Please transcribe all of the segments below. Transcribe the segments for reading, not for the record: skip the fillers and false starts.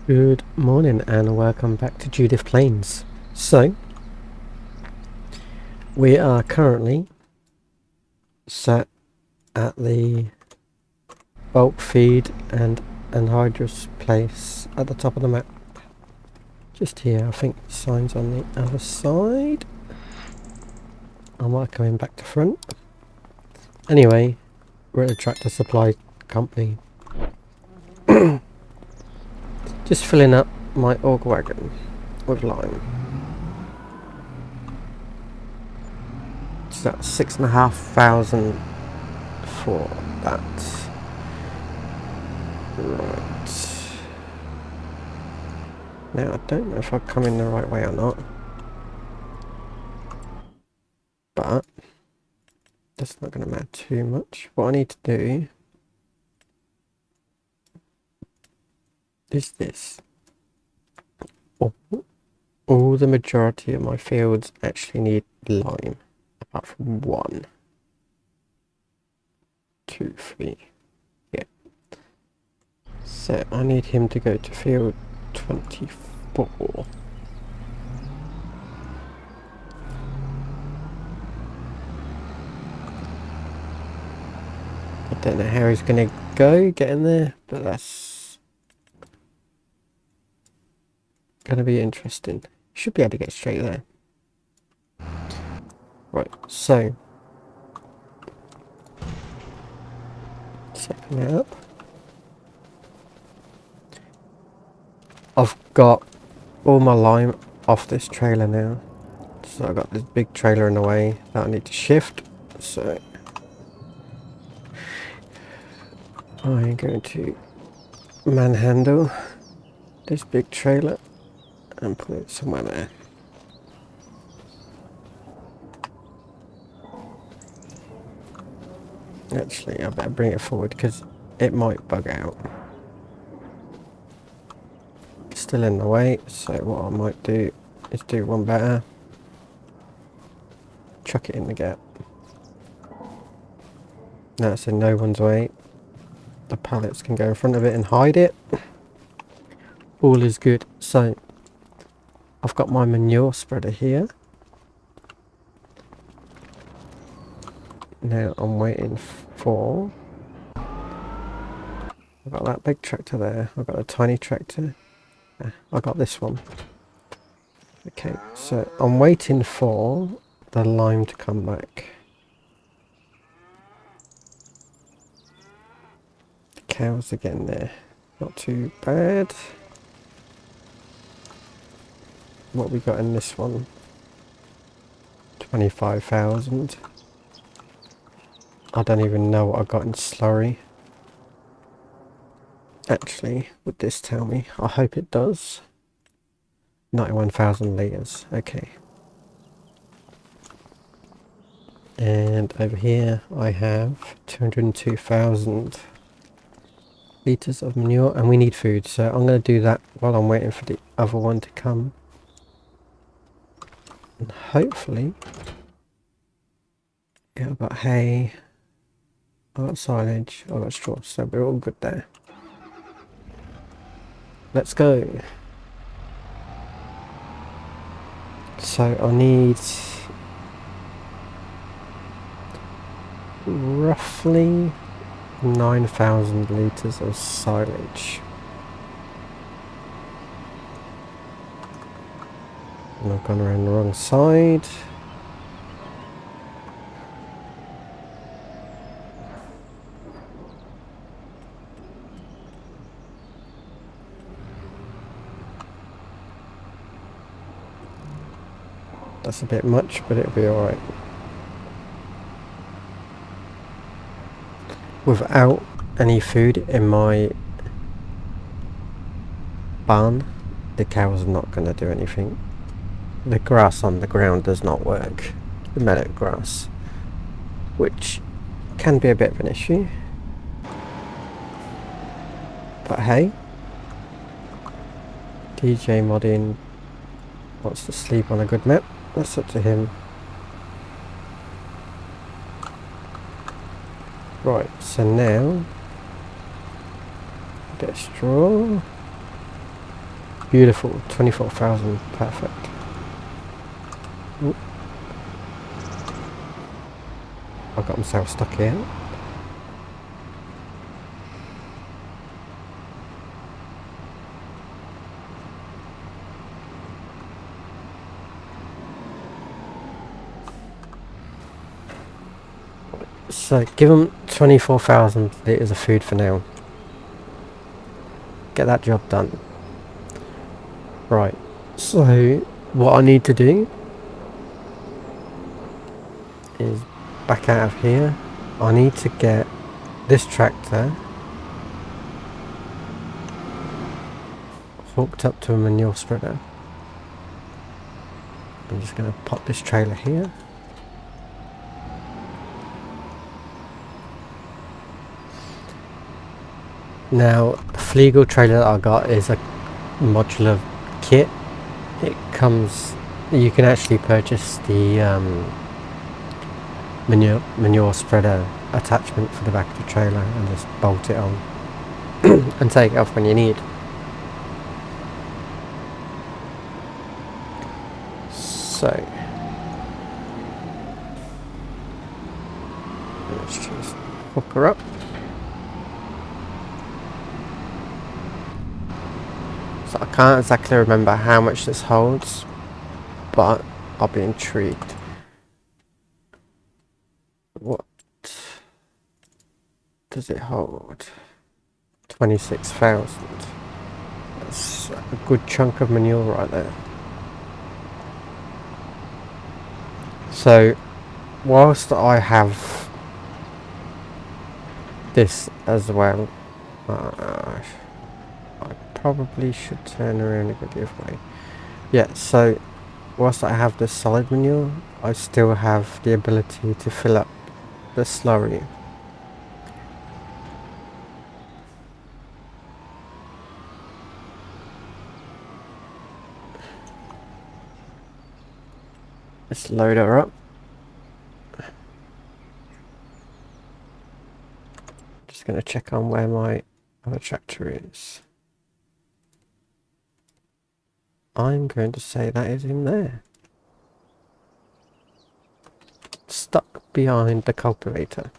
Good morning and welcome back to Judith Plains. So, we are currently sat at the bulk feed and anhydrous place at the top of the map. Just here, I think the sign's on the other side. I might come in back to front. Anyway, we're at a tractor supply company. Just filling up my auger wagon with lime. So that's 6,500 for that. Right. Now, I don't know if I've come in the right way or not. But that's not going to matter too much. What I need to do is this. All the majority of my fields actually need lime. Apart from 1, 2, 3. Yeah. So I need him to go to field 24. I don't know how he's going to go getting there, but that's going to be interesting. Should be able to get straight there. Right, so setting it up. I've got all my lime off this trailer now. So I've got this big trailer in the way that I need to shift. So I'm going to manhandle this big trailer and put it somewhere there. Actually, I better bring it forward because it might bug out. It's still in the way, so what I might do is do one better. Chuck it in the gap. Now it's in no one's way. The pallets can go in front of it and hide it. All is good. So I've got my manure spreader here. Now I'm waiting for... I've got that big tractor there. I've got a tiny tractor. I got this one. Okay, so I'm waiting for the lime to come back. The cows are getting there. Not too bad. What we got in this one? 25,000. I don't even know what I got in slurry. Actually, would this tell me? I hope it does. 91,000 litres. Okay. And over here I have 202,000 litres of manure, and we need food, so I'm going to do that while I'm waiting for the other one to come. And hopefully, yeah, I've got hay, I've got silage, I've got straw, so we're all good there. Let's go. So I need roughly 9,000 litres of silage. And I've gone around the wrong side. That's a bit much, but it'll be alright. Without any food in my barn, the cows are not going to do anything. The grass on the ground does not work. The meadow grass, which can be a bit of an issue. But hey, DJ Modding wants to sleep on a good map. That's up to him. Right, so now a bit of straw. Beautiful, 24,000, perfect. Ooh. I got myself stuck here. So give them 24,000 litres of food for now. Get that job done. Right, so what I need to do is back out of here. I need to get this tractor hooked up to a manure spreader. I'm just going to pop this trailer here. Now, the Flegel trailer that I got is a modular kit. It comes, you can actually purchase the manure spreader attachment for the back of the trailer and just bolt it on and take it off when you need. So let's just hook her up. So I can't exactly remember how much this holds, but I'll be intrigued. What does it hold? 26,000. That's a good chunk of manure right there. So whilst I have this as well, I probably should turn around and go the other way. Yeah, so whilst I have the solid manure, I still have the ability to fill up the slurry. Let's load her up. Just going to check on where my other tractor is. I'm going to say that is in there. Stuck behind the cultivator.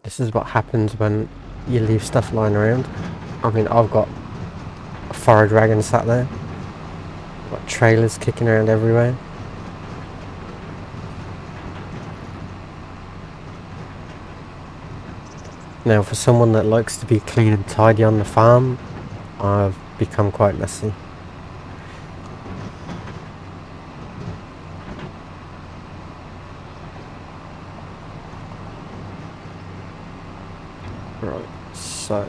This is what happens when you leave stuff lying around. I mean, I've got a forage wagon sat there. I've got trailers kicking around everywhere. Now, for someone that likes to be clean and tidy on the farm, I've become quite messy. Right, so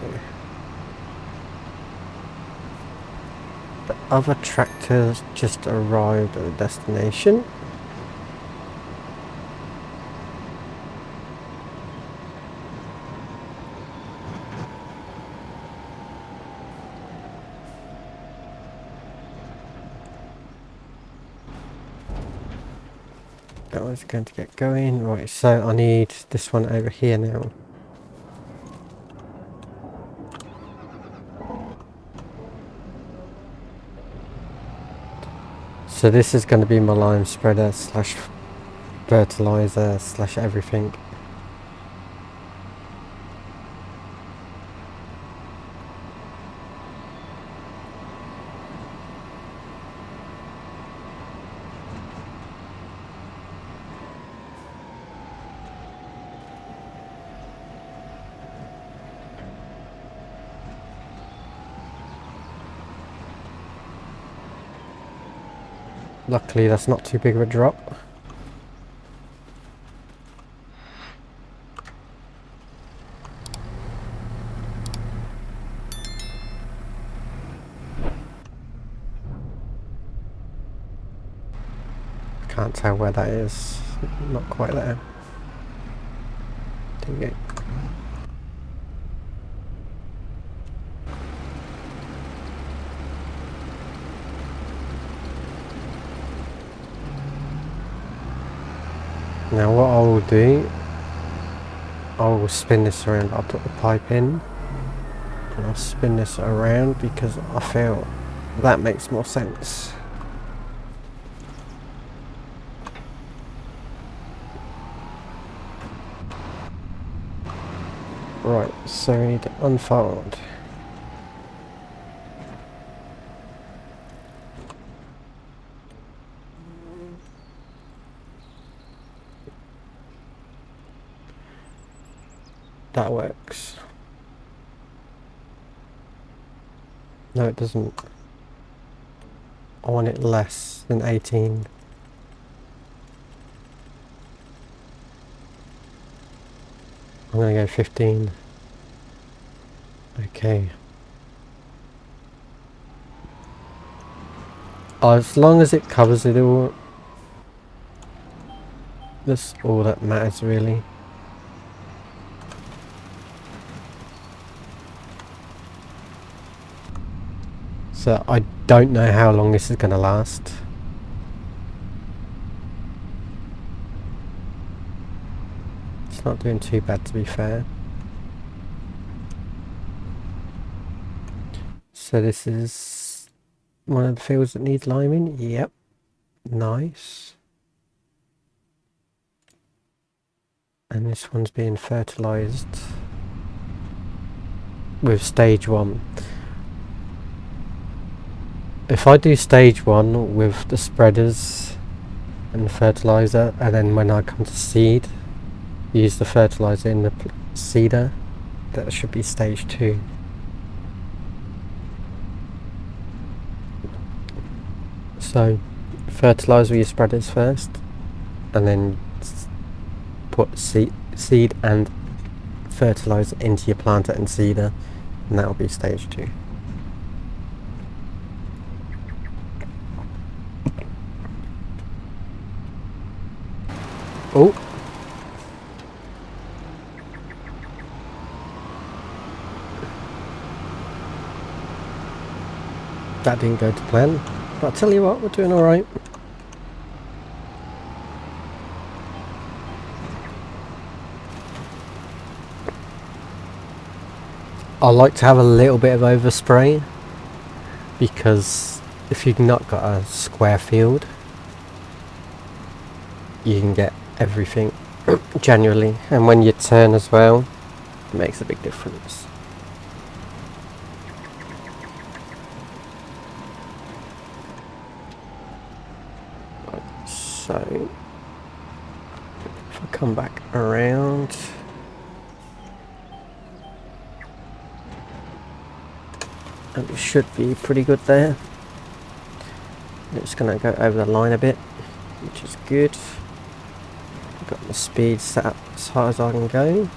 the other tractors just arrived at the destination. That one's going to get going. Right, so I need this one over here now. So this is going to be my lime spreader slash fertiliser slash everything. Luckily that's not too big of a drop. Can't tell where that is. Not quite there. There you go. Now what I will do, I'll spin this around. I'll put the pipe in and I'll spin this around because I feel that makes more sense. Right, so we need to unfold. That works. No, it doesn't. I want it less than 18. I'm gonna go 15. Okay. As long as it covers it all, that's all that matters really. So I don't know how long this is gonna last. It's not doing too bad, to be fair. So this is one of the fields that needs liming. Yep. Nice. And this one's being fertilised with stage 1. If I do stage 1 with the spreaders and the fertiliser, and then when I come to seed, use the fertiliser in the seeder, that should be stage 2. So fertilise with your spreaders first, and then put seed and fertiliser into your planter and seeder, and that will be stage 2. Oh, that didn't go to plan, but I'll tell you what, we're doing alright. I like to have a little bit of overspray, because if you've not got a square field, you can get everything generally, and when you turn as well, it makes a big difference. So if I come back around, and it should be pretty good there. It's going to go over the line a bit, which is good. I've got the speed set up as high as I can go.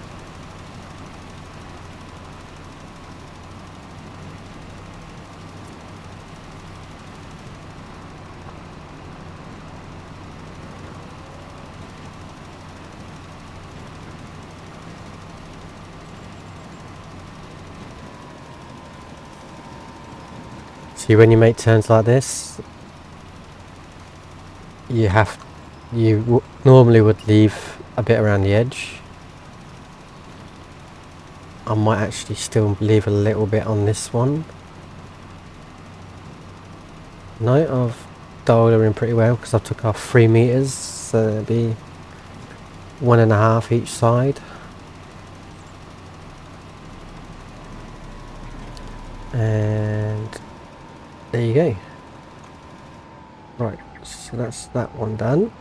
See, when you make turns like this, you normally would leave a bit around the edge. I might actually still leave a little bit on this one. No, I've dialed her in pretty well because I took off 3 meters, so it'll be 1.5 each side. And there you go. Right, so that's that one done.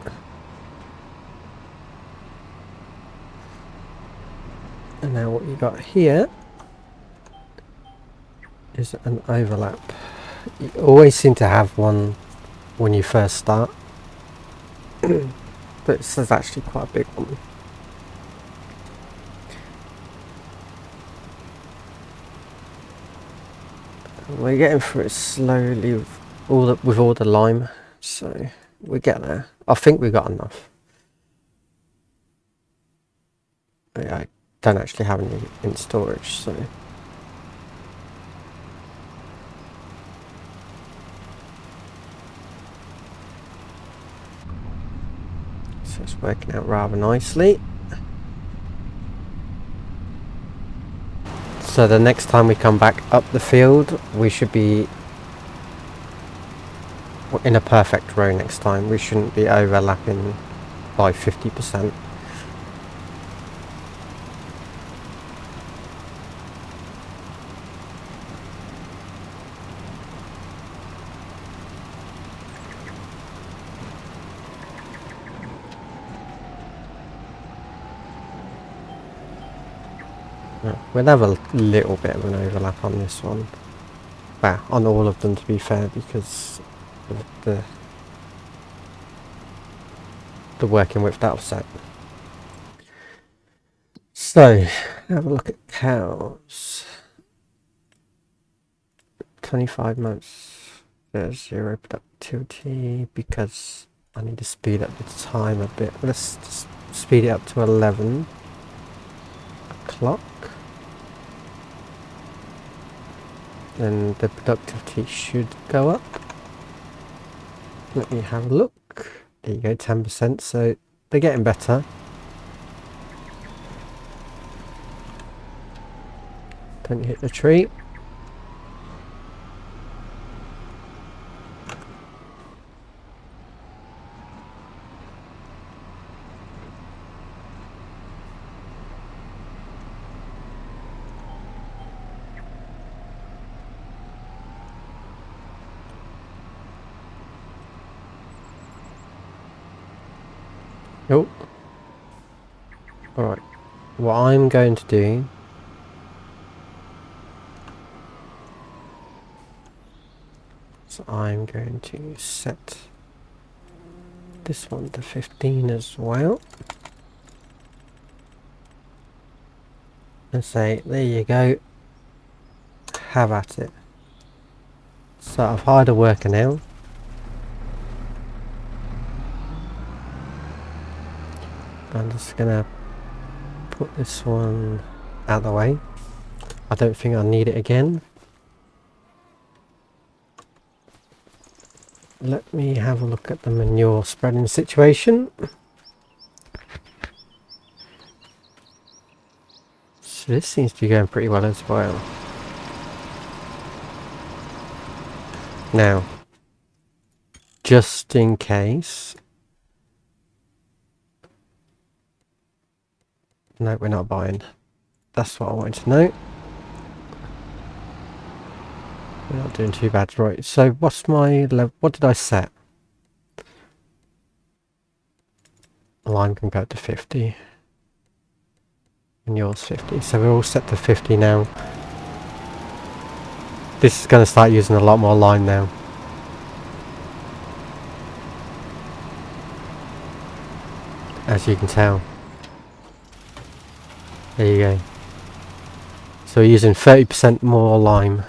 And now what you got here is an overlap. You always seem to have one when you first start, but this is actually quite a big one. We're getting through it slowly with all the lime, so we get there. I think we got enough. But I don't actually have any in storage, so. So it's working out rather nicely. So the next time we come back up the field, we should be in a perfect row next time. We shouldn't be overlapping by 50%. We'll have a little bit of an overlap on this one. Well, on all of them to be fair, because of the working with that offset. So, have a look at cows. 25 months, there's 0 productivity because I need to speed up the time a bit. Let's just speed it up to 11 o'clock. Then the productivity should go up. Let me have a look. There you go, 10%, so they're getting better. Don't hit the tree. Nope. Alright, what I'm going to do is I'm going to set this one to 15 as well. And say, there you go, have at it. So I've hired a worker now. I'm just gonna put this one out of the way. I don't think I'll need it again. Let me have a look at the manure spreading situation. So this seems to be going pretty well as well. Now, just in case. No, we're not buying. That's what I wanted to know. We're not doing too bad, right? So what's my level? What did I set? Lime can go to 50. And yours 50. So we're all set to 50 now. This is going to start using a lot more lime now. As you can tell. There you go. So we're using 30% more lime.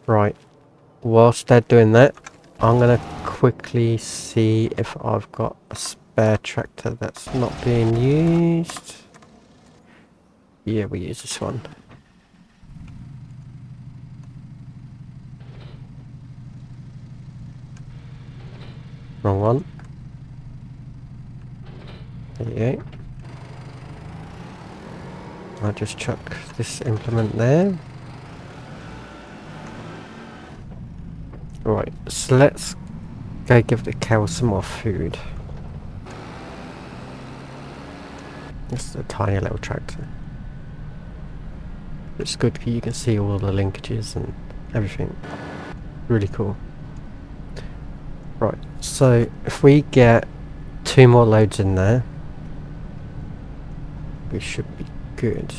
Right. Whilst they're doing that, I'm going to quickly see if I've got a spare tractor that's not being used. Yeah, we use this one. Wrong one. There you go. I'll just chuck this implement there. Right, so let's go give the cow some more food. This is a tiny little tractor. It's good because you can see all the linkages and everything. Really cool. Right, so if we get 2 more loads in there, we should be good.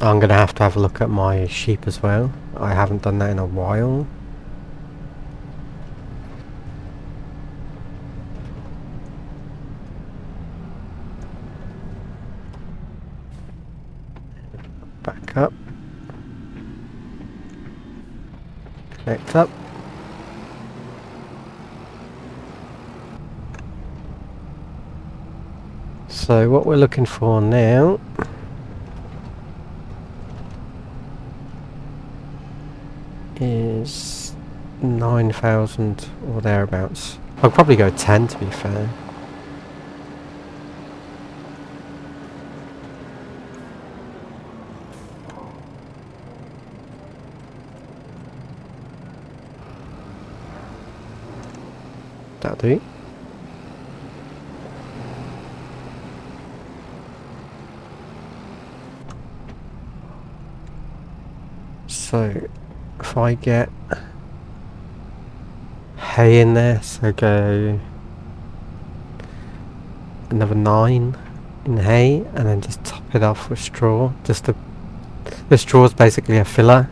I'm going to have a look at my sheep as well. I haven't done that in a while. Back up. Connect up. So what we're looking for now is 9,000 or thereabouts. I'll probably go 10 to be fair. That'll do. So if I get hay in there, so go another 9 in hay, and then just top it off with straw. Just the straw is basically a filler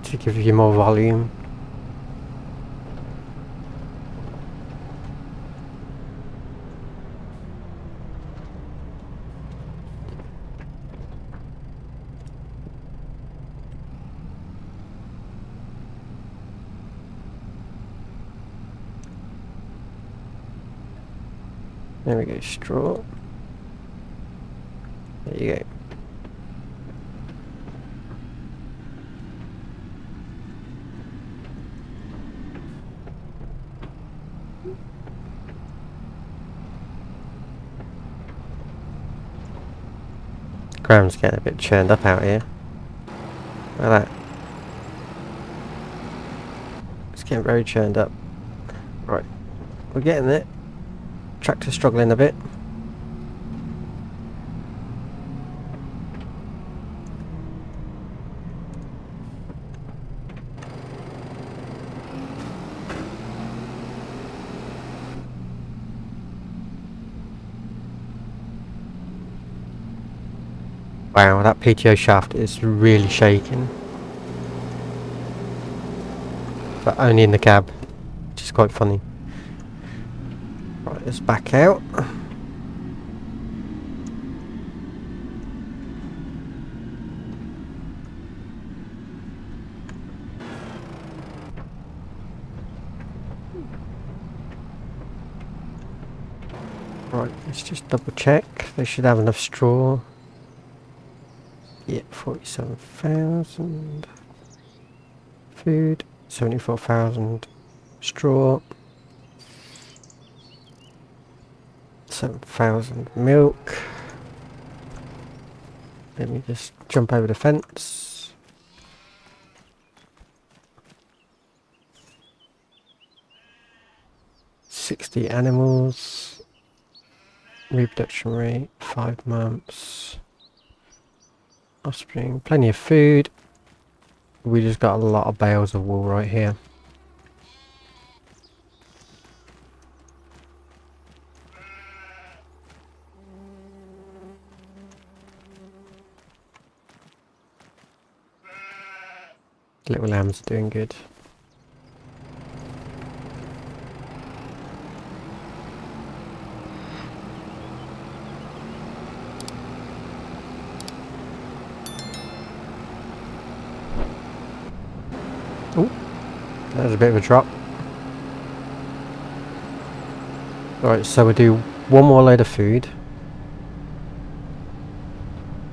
to give you more volume. There we go, straw. There you go. Ground's getting a bit churned up out here. Look at that. It's getting very churned up. Right, we're getting there. Tractor's struggling a bit. Wow, that PTO shaft is really shaking. But only in the cab, which is quite funny. Right, let's back out. Right, let's just double check. They should have enough straw. Yeah, 47,000. Food, 74,000. Straw. 7,000 milk. Let me just jump over the fence. $60 animals. Reproduction rate 5 months. Offspring, plenty of food. We just got a lot of bales of wool right here. Little lambs are doing good. Oh, that was a bit of a drop. Alright, so we'll do one more load of food.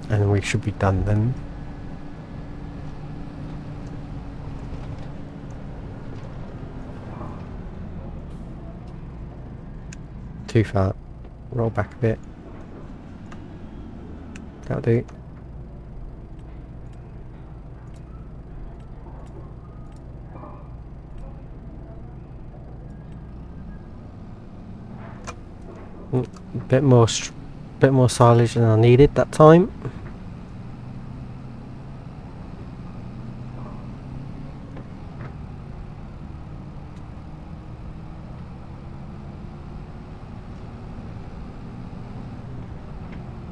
And we should be done then. Too far. Roll back a bit. That'll do. Bit more silage than I needed that time.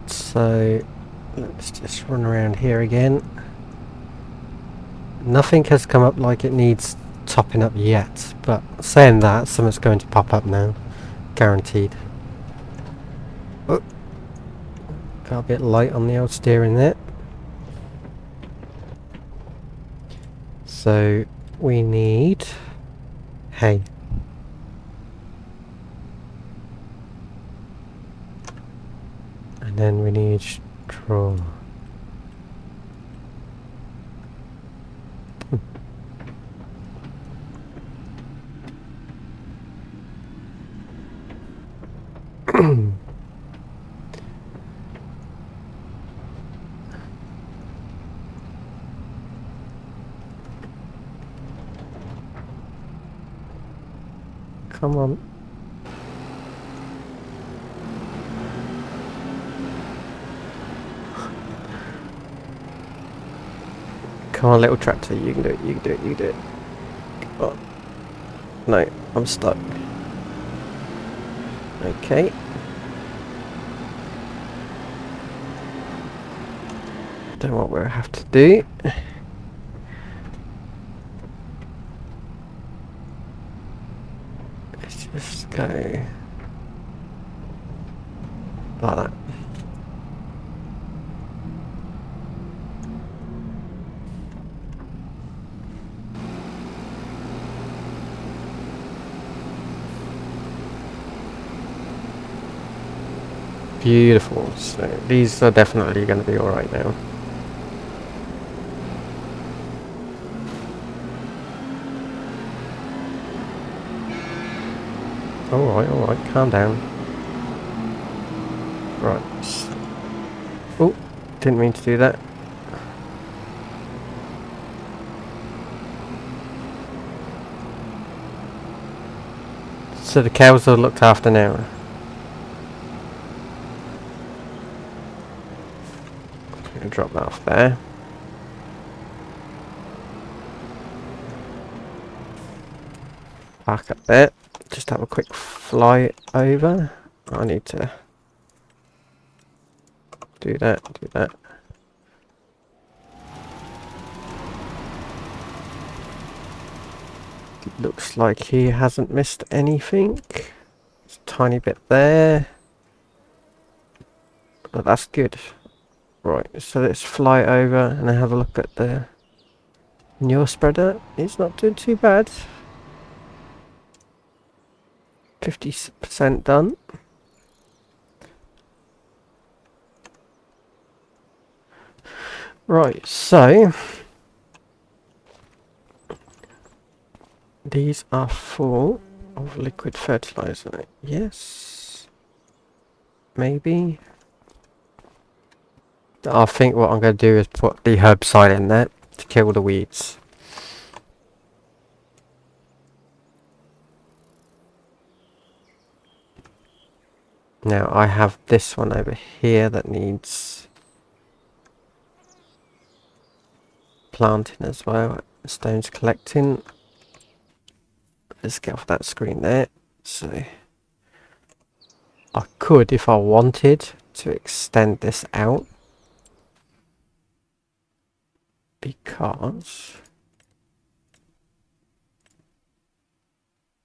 So let's just run around here again. Nothing has come up like it needs topping up yet, but saying that, something's going to pop up now. Guaranteed. Oh, got a bit light on the old steering there. So we need hay. And then we need straw. Come on. Come on, little tractor. You can do it. You can do it. You can do it. Oh. No, I'm stuck. Okay. Don't know what we'll have to do. Let's just go like that. Beautiful. So these are definitely going to be alright now. Alright, calm down. Right. Oh, didn't mean to do that. So the cows are looked after now. I'm going to drop that off there. Park up there. Just have a quick fly over. I need to do that, do that. Looks like he hasn't missed anything. There's a tiny bit there. But that's good. Right, so let's fly over and have a look at the manure spreader. It's not doing too bad. 50% done. Right, so these are full of liquid fertiliser. Yes. Maybe. I think what I'm going to do is put the herbicide in there to kill the weeds. Now I have this one over here that needs planting as well. Stones collecting. Let's get off that screen there. So I could, if I wanted, to extend this out, because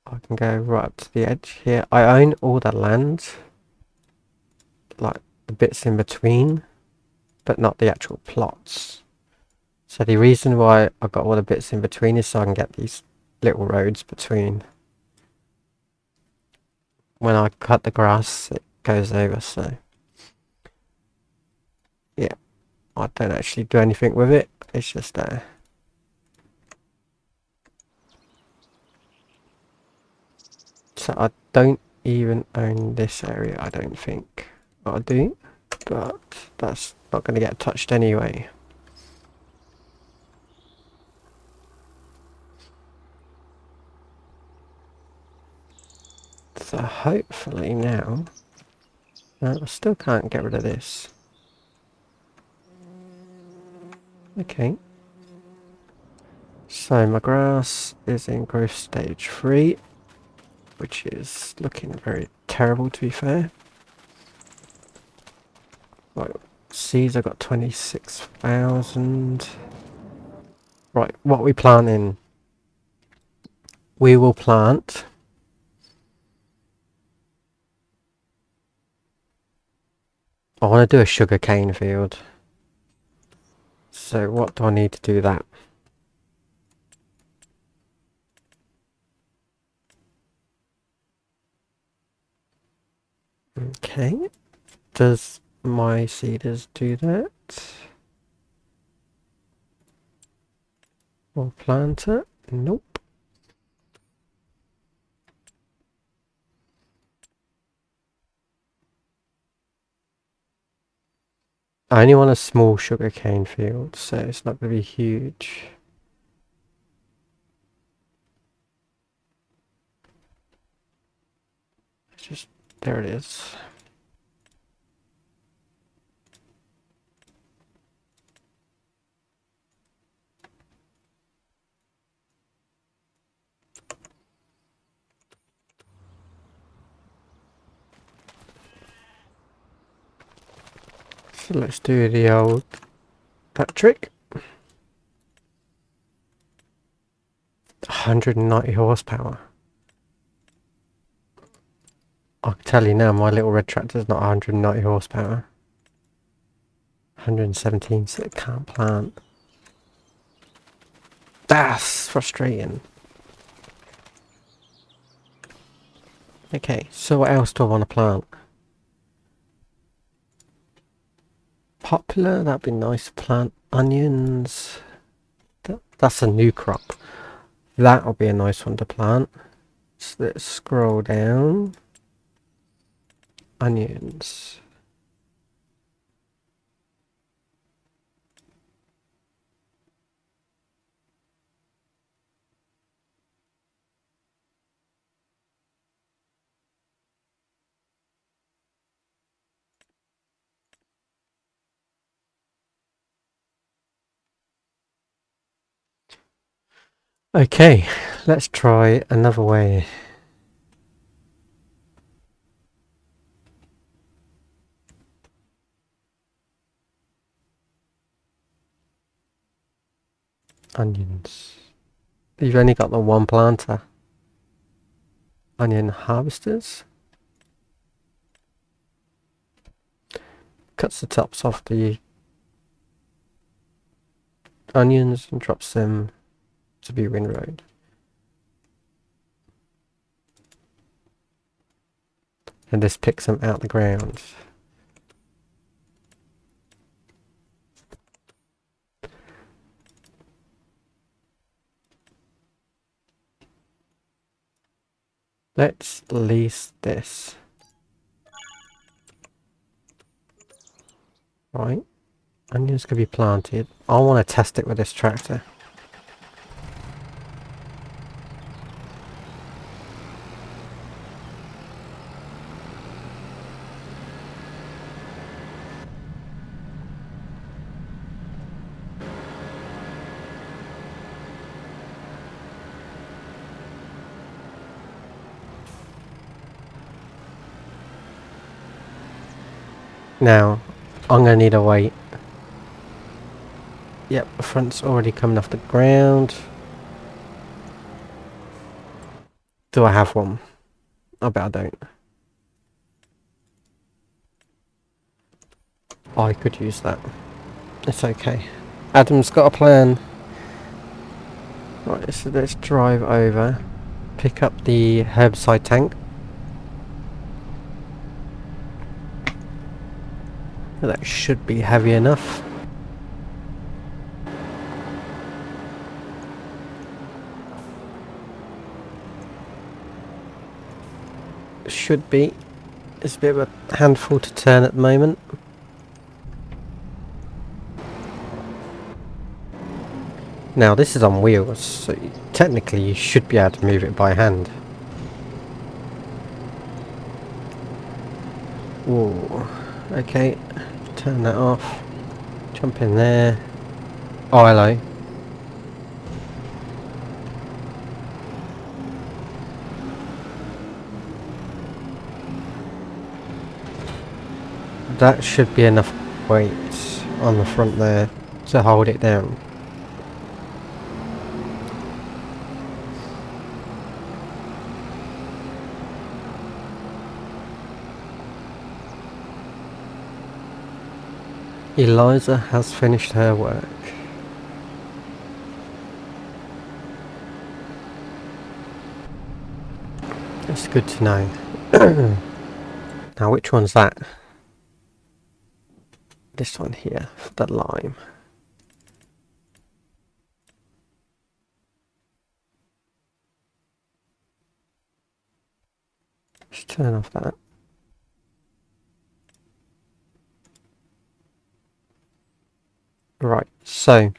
I can go right up to the edge here. I own all the land, like the bits in between, but not the actual plots. So the reason why I got all the bits in between is so I can get these little roads between. When I cut the grass, it goes over, so yeah, I don't actually do anything with it. It's just there. So I don't even own this area, I don't think. I do, but that's not going to get touched anyway. So hopefully now, no, I still can't get rid of this. Okay. So my grass is in growth stage 3, which is looking very terrible, to be fair. Right, seeds, I've got 26,000. Right, what we planting? We will plant I want to do a sugar cane field. So what do I need to do that? Okay. Does my seeders do that? Or planter? Nope. I only want a small sugarcane field, so it's not going to be huge. Just there it is. So let's do the old that trick. 190 horsepower. I can tell you now, my little red tractor's not 190 horsepower. 117, so it can't plant. That's frustrating. Okay, so what else do I want to plant? Popular, that'd be nice to plant. Onions. That's a new crop. That'll be a nice one to plant. So let's scroll down. Onions. Okay, let's try another way. Onions. You've only got the one planter. Onion harvesters. Cuts the tops off the onions and drops them to be windrowed. And this picks them out the ground. Let's lease this. Right. Onions could be planted. I want to test it with this tractor. Now, I'm going to need a weight. Yep, the front's already coming off the ground. Do I have one? I bet I don't. I could use that. It's okay. Adam's got a plan. Right, so let's drive over. Pick up the herbicide tank. That should be heavy enough. Should be. It's a bit of a handful to turn at the moment. Now this is on wheels, so technically you should be able to move it by hand. Whoa. Okay, turn that off. Jump in there. Oh, hello. That should be enough weight on the front there to hold it down. Eliza has finished her work. It's good to know. Now which one's that? This one here, the lime. Let's turn off that. Right, so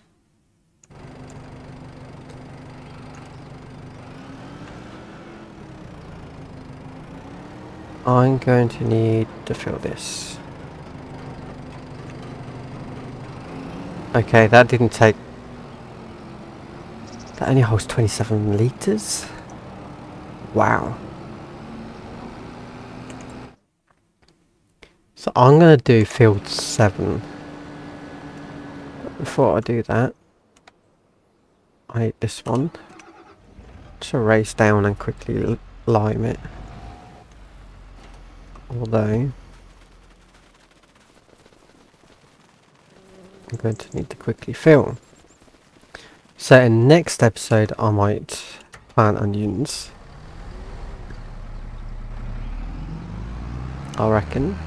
I'm going to need to fill this. Okay, that didn't take... That only holds 27 litres? Wow. So I'm going to do field 7. But before I do that, I need this one to race down and quickly lime it. Although, I'm going to need to quickly fill. So in next episode I might plant onions. I reckon.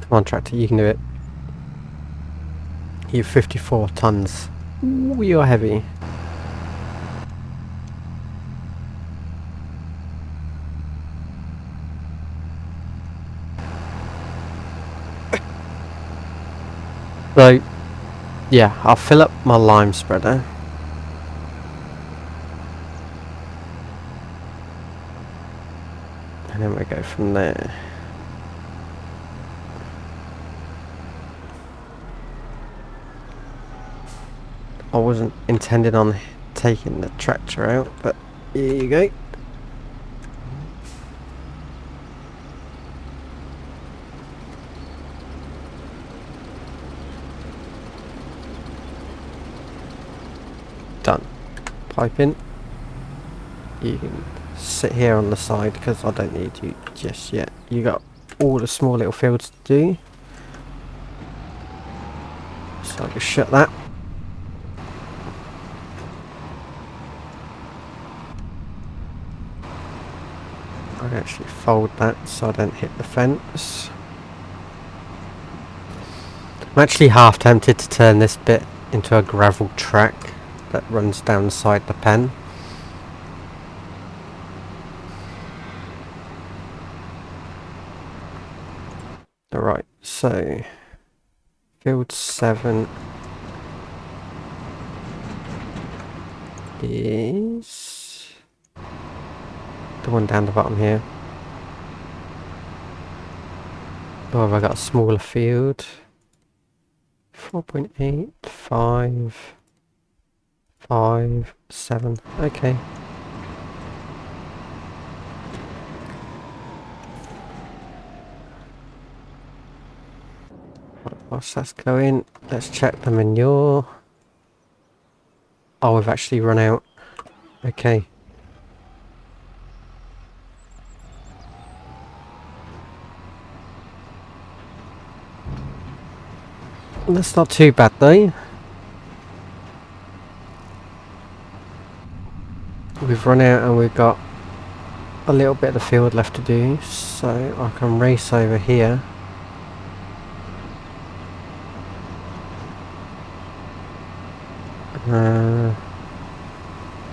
Come on tractor, you can do it. You're 54 tons. Ooh, you're heavy. So, yeah, I'll fill up my lime spreader. And then we go from there. I wasn't intending on taking the tractor out, but here you go. Done. Pipe in. You can sit here on the side because I don't need you just yet. You got all the small little fields to do. So I can shut that. I can actually fold that so I don't hit the fence. I'm actually half tempted to turn this bit into a gravel track that runs down inside the pen. Alright, so field 7 is the one down the bottom here. Or have I got a smaller field? 4.8, 5, 5, 7. Okay. Whilst that's going, let's check the manure. Oh, we've actually run out. Okay. That's not too bad though. We've run out and we've got a little bit of the field left to do, so I can race over here.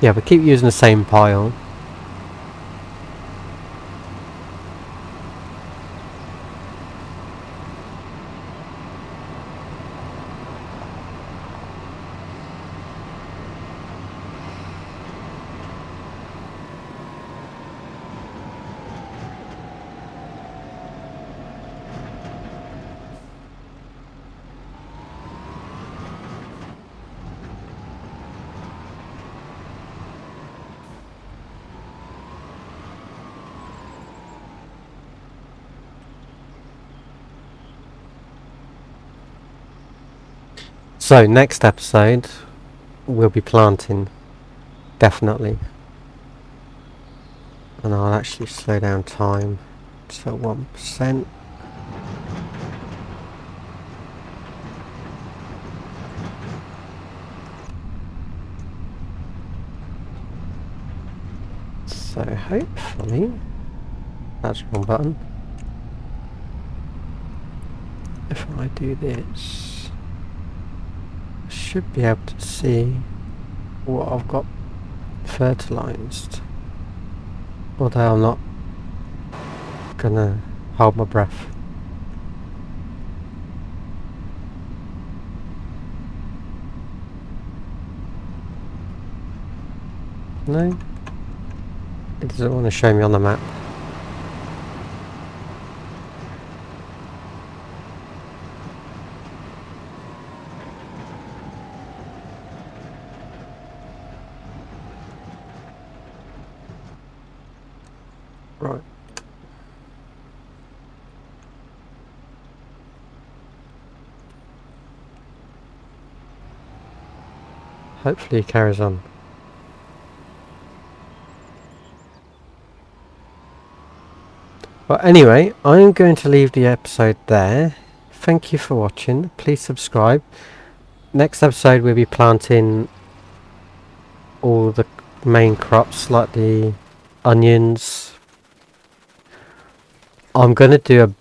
Yeah, we keep using the same pile. So next episode we'll be planting, definitely. And I'll actually slow down time to 1%. So hopefully, that's the wrong button. If I do this, I should be able to see what I've got fertilised. Although I'm not gonna hold my breath. No? It doesn't want to show me on the map. Right. Hopefully it carries on. Well, anyway, I'm going to leave the episode there. Thank you for watching. Please subscribe. Next episode we'll be planting all the main crops like the onions. I'm going to do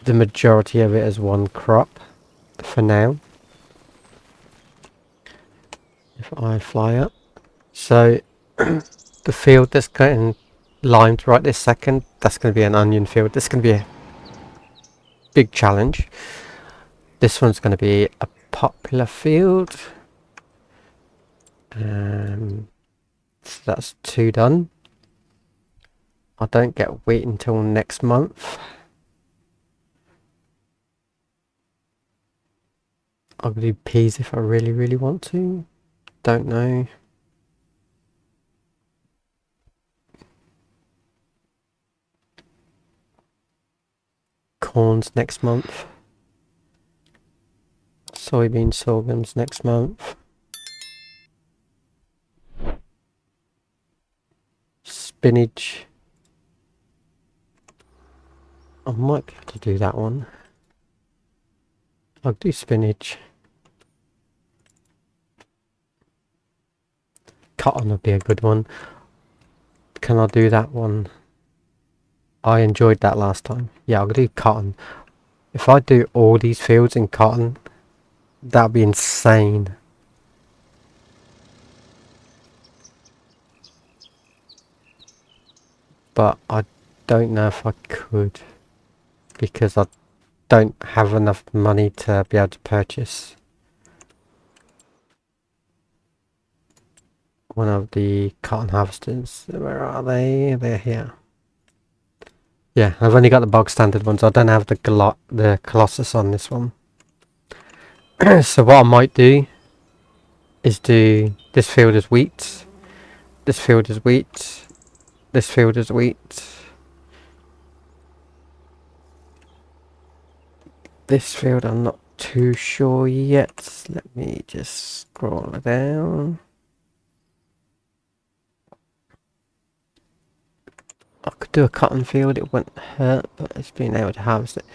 the majority of it as one crop for now. If I fly up. So the field that's getting limed right this second, that's going to be an onion field. This is going to be a big challenge. This one's going to be a popular field. So that's 2 done. I don't get wheat until next month. I'll do peas if I really want to. Don't know. Corn's next month. Soybean sorghum's next month. Spinach. I might be able to do that one. I'll do spinach. Cotton would be a good one. Can I do that one? I enjoyed that last time. Yeah, I'll do cotton. If I do all these fields in cotton, that'd be insane. But I don't know if I could, because I don't have enough money to be able to purchase one of the cotton harvesters. Where are they? They're here. Yeah, I've only got the bog standard ones. I don't have the Colossus on this one. So what I might do is do this field as wheat, this field is wheat, this field is wheat, this field I'm not too sure yet. Let me just scroll down. I could do a cotton field, it wouldn't hurt, but it's being able to harvest it.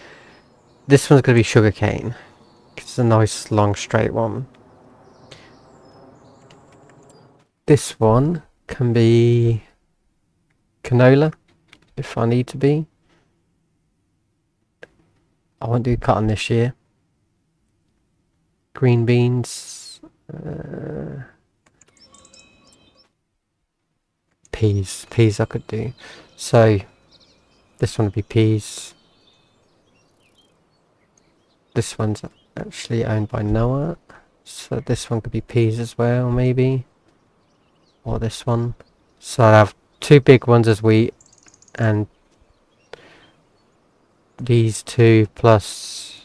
This one's going to be sugarcane. It's a nice long straight one. This one can be canola if I need to be. I won't do cotton this year. Green beans. Peas. Peas I could do. So this one would be peas. This one's actually owned by Noah. So this one could be peas as well, maybe. Or this one. So I have 2 big ones as wheat, and these 2 plus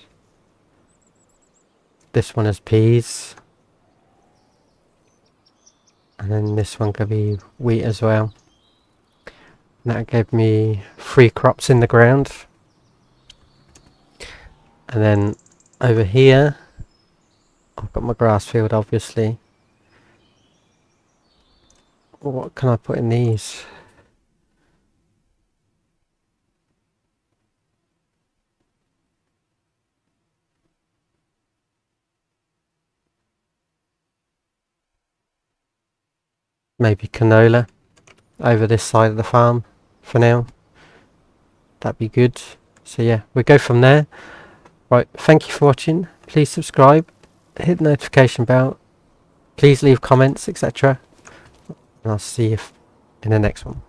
this one as peas. And then this one could be wheat as well. And that gave me 3 crops in the ground. And then over here, I've got my grass field, obviously. What can I put in these? Maybe canola over this side of the farm for now. That'd be good. So yeah, we'll go from there. Right, thank you for watching. Please subscribe, hit the notification bell, please leave comments, etc. And I'll see you in the next one.